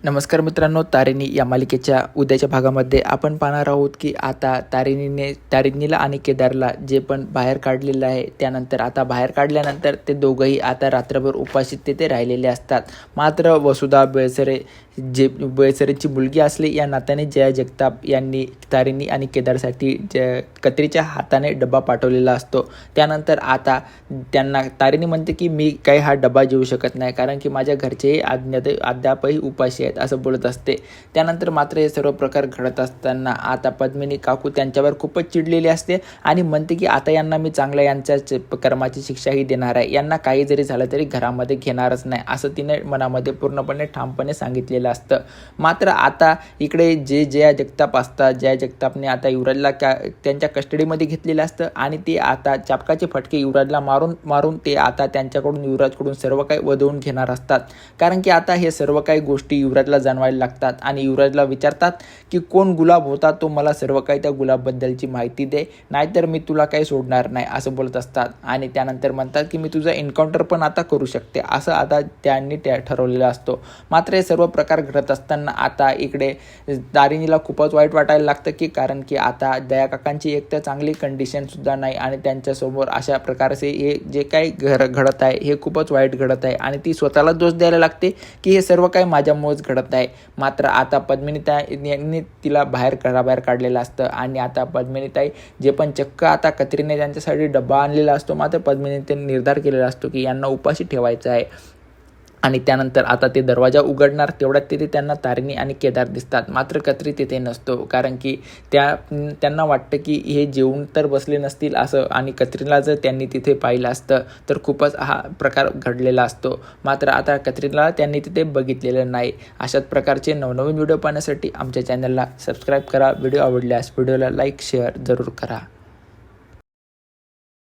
नमस्कार मित्रांनो, तारिणी या मालिकेच्या उद्याच्या भागामध्ये आपण पाहणार आहोत की आता तारिणीला आणि केदारला जे पण बाहेर काढलेलं आहे, त्यानंतर आता बाहेर काढल्यानंतर ते दोघंही आता रात्रभर उपाशी तिथे राहिलेले असतात. मात्र वसुधा बेळसरेची मुलगी असली या नात्याने जया जगताप यांनी तारिणी आणि केदारसाठी कत्रीच्या हाताने डबा पाठवलेला असतो. त्यानंतर आता त्यांना तारिणी म्हणते की मी काही हा डबा जेवू शकत नाही, कारण की माझ्या घरचेही अद्यापही उपाशी आहेत असं बोलत असते. त्यानंतर मात्र हे सर्व प्रकार घडत असताना आता पद्मिनी काकू त्यांच्यावर खूपच चिडलेली असते आणि म्हणते की आता यांना मी चांगल्या यांच्या कर्माची शिक्षाही देणार आहे, यांना काही जरी झालं तरी घरामध्ये घेणारच नाही असं तिने मनामध्ये पूर्णपणे ठामपणे सांगितलेलं असतं. मात्र आता इकडे जया जगताप असतात, जया जगतापने आता युवराजला त्यांच्या कस्टडीमध्ये घेतलेलं असतं आणि ते आता चापकाचे फटके युवराजला मारून ते आता त्यांच्याकडून युवराजकडून सर्व काही वधवून घेणार असतात. कारण की आता हे सर्व काही गोष्टी युवराजला जाणवायला लागतात आणि युवराजला विचारतात की कोण गुलाब होता, तो मला सर्व काही त्या गुलाबबद्दलची माहिती दे, नाहीतर मी तुला काही सोडणार नाही असं बोलत असतात. आणि त्यानंतर म्हणतात की मी तुझा एन्काउंटर पण आता करू शकते असं आता त्यांनी ठरवलेलं असतो. मात्र हे सर्व प्रकार घडत असताना आता इकडे तारिणीला खूपच वाईट वाटायला लागतं की कारण की आता दया काकांची एक तर चांगली कंडिशनसुद्धा नाही आणि त्यांच्यासमोर अशा प्रकारचे हे जे काही घडत आहे हे खूपच वाईट घडत आहे आणि ती स्वतःला दोष द्यायला लागते की हे सर्व काही माझ्यामुळेच घडत आहे. मात्र आता पद्मिनीताईंनी तिला घराबाहेर काढलेलं असतं आणि आता पद्मिनीताई जे पण चक्क आता कत्रीने त्यांच्यासाठी डब्बा आणलेला असतो, मात्र पद्मिनीने निर्धार केलेला असतो की यांना उपाशी ठेवायचं आहे. आणि त्यानंतर आता ते दरवाजा उघडणार तेवढ्यात तिथे त्यांना तारिणी आणि केदार दिसतात. मात्र कत्री तिथे नसतो, कारण की त्यांना वाटतं की हे जेवून तर बसले नसतील असं, आणि कत्रीला जर त्यांनी तिथे पाहिलं असतं तर खूपच हा प्रकार घडलेला असतो. मात्र आता कत्रीला त्यांनी तिथे बघितलेलं नाही. अशाच प्रकारचे नवनवीन व्हिडिओ पाहण्यासाठी आमच्या चॅनलला सबस्क्राईब करा. व्हिडिओ आवडल्यास व्हिडिओला लाईक शेअर जरूर करा.